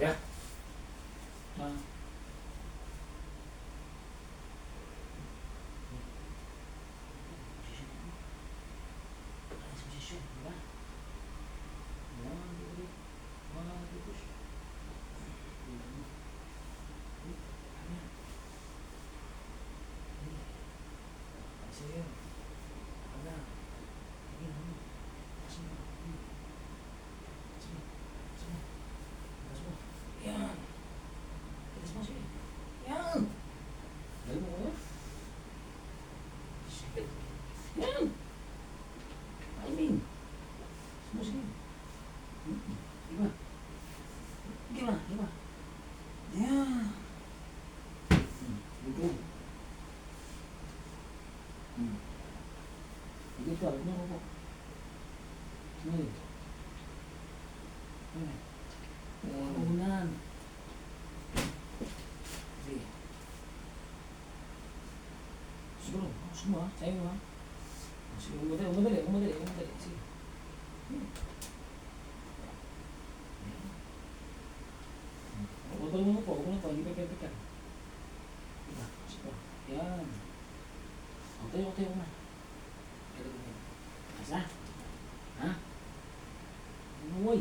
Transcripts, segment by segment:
Ya. Ah. Yan. Alis mo siya. Yan. Galing mo yan. Shit. Yan. Timing. Alis mo siya. Iba. Iba. Iba. Yan. Luto. Sige pa. Ano ko po? Ngayon. Ulan. Sige. Siguro. Gusto mo ha? Sa'yo mo ha? Sige, umadali. Sige. Huwag mo po. Hindi pa pepek. Diba? Sige. Yan. Tayo na. Asa? Ha? Uy.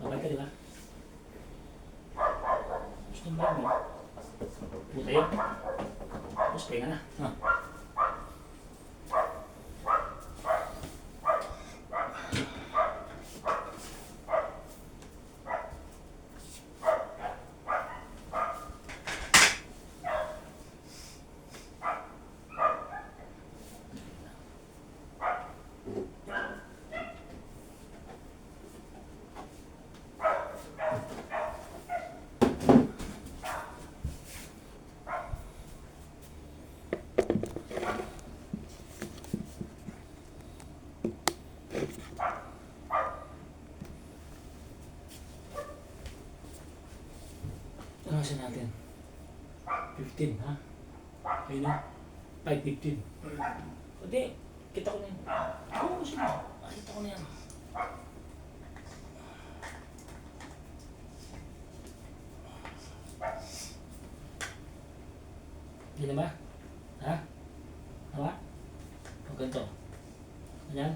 Babay ka, di ba? Gusto mo ba? Buta yun. Tapos pahinga na. Ha? Ano natin? 15, ha? Ayun na. 5:15. Hindi, kita ko na yan. Oo, gusto mo. Kita ko na yan. Hindi na ba? Ha? Hawa? O ganito. Ganyan?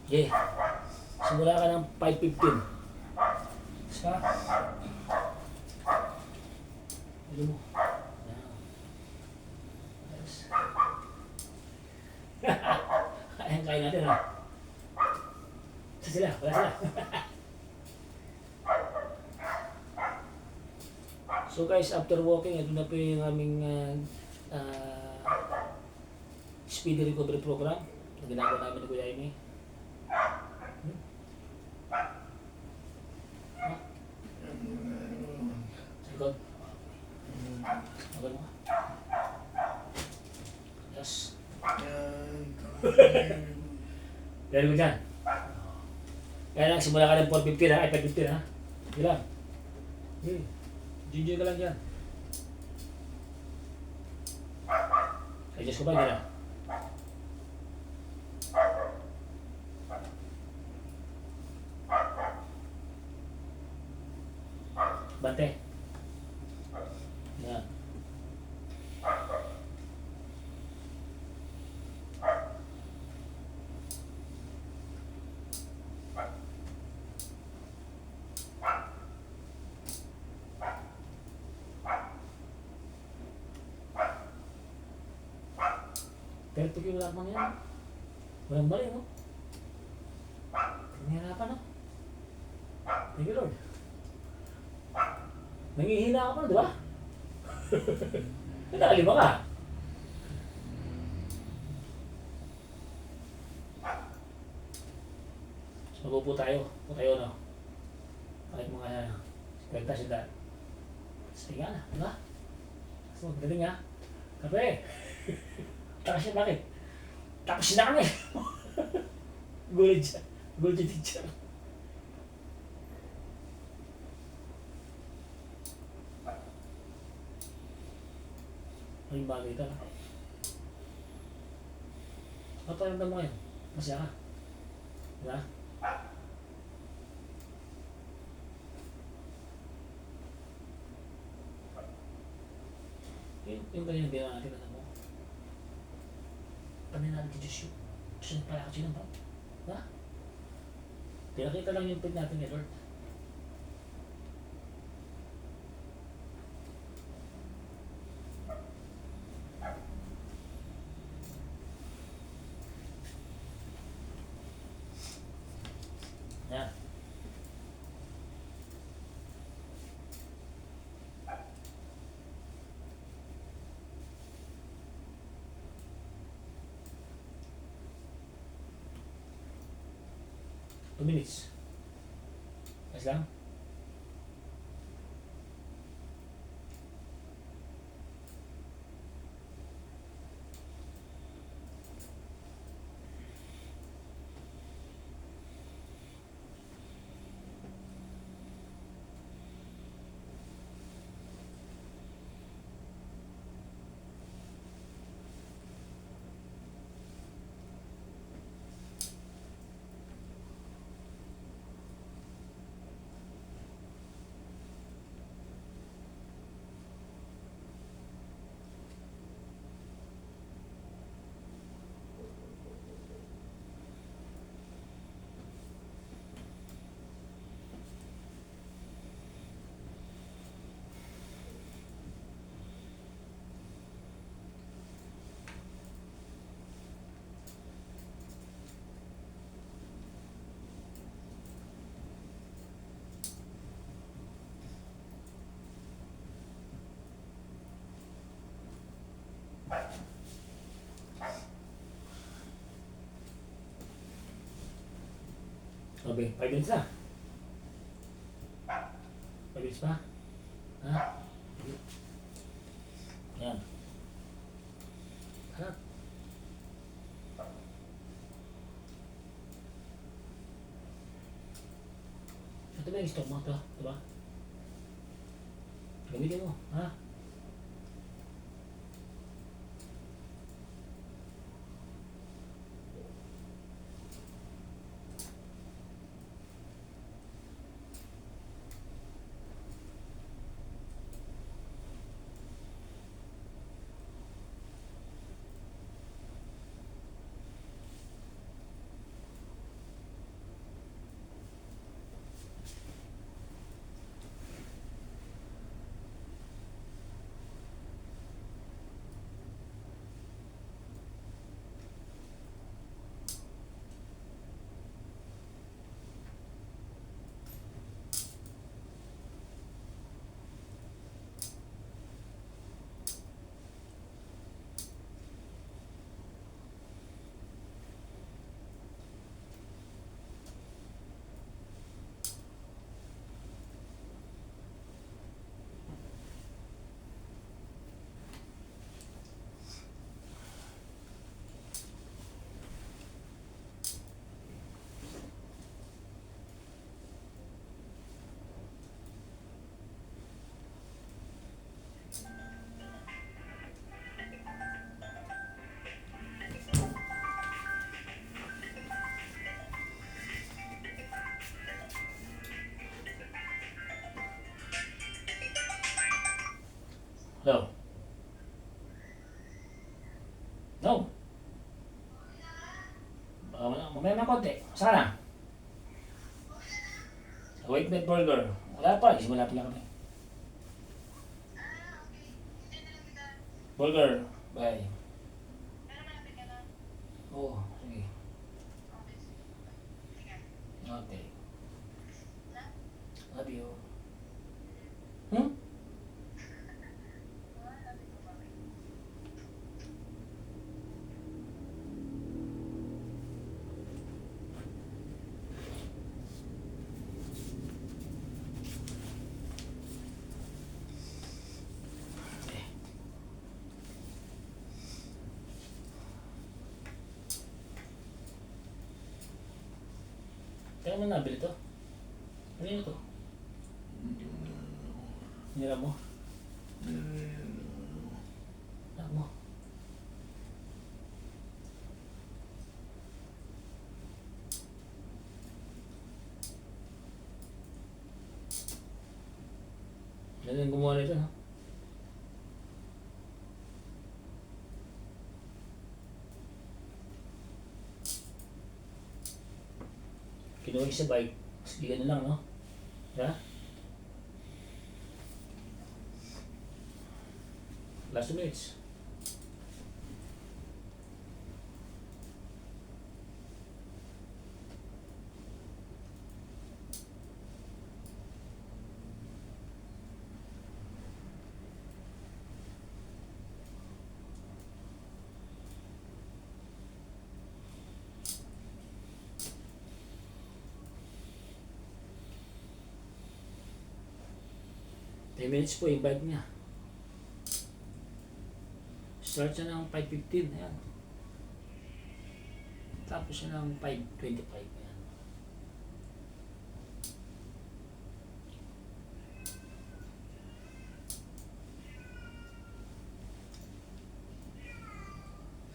Okay. Simula ka ng 5:15. Isa. Ano mo? Ayos. Ayan, kain natin ha. Isa sila, wala sila. So guys, after walking, ito na po yung aming speedy recovery program na ginagawa namin ni Kuya Amy. Good. Magal mo. Yes. Very good yan. Kaya lang, simula ka ng 4:15 ha, ay 5:15 ha. Sige lang. Enjoy ka lang dyan. Adjust ko ba, hindi na? Bante. Yan. Pero tigil wala man yan. Walang bali, no? Nahirapan, no? Thank you, Lord. Nangihina ka pa, di ba? Nakalima ka. So, mabupo tayo. Mabupo tayo, no? Kahit mga kwenta sila. Sige na, di ba? So, galing ha. Kape. Tapos siya, bakit? Tapos na kami. Gulit siya. Gulit yung teacher. Ang bagay ka. Ano pa mo ngayon? Masaya ka. Diba? Yung ganyan ginawa natin, alam mo? Panay natin kay Diyos yun. Diyos yung pala kasi naman. Diba? Pinakita lang yung pin natin kay Lord. Yan. Two minutes. Mas lang. Okay, 5 minutes na. 5 minutes pa? Ha? Yan. Harap. Ito ba yung stock mo ito? Ito ba? Gamitin mo, ha? Hello? No? Mamaya na konti. Saan na? Wait Night Burger. Wala pa, wala pala kami. Burger. Bye. Oo, sige. Okay. Love you. Hmm? Kaya mo nabili to? Kanino to? Nira mo? Anak mo? Yan yung gumawa nito, no? Kinuha sa bike, sige na lang, no? Yeah? Last 2 minutes. Minutes po yung bike niya. Start siya ng 5:15. Ayan. Tapos siya ng 5:25. Ayan.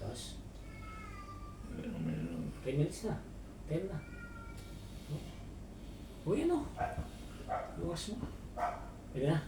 Tapos 10 minutes na. 10 na. Uy, ano? Luwas mo. Pwede na.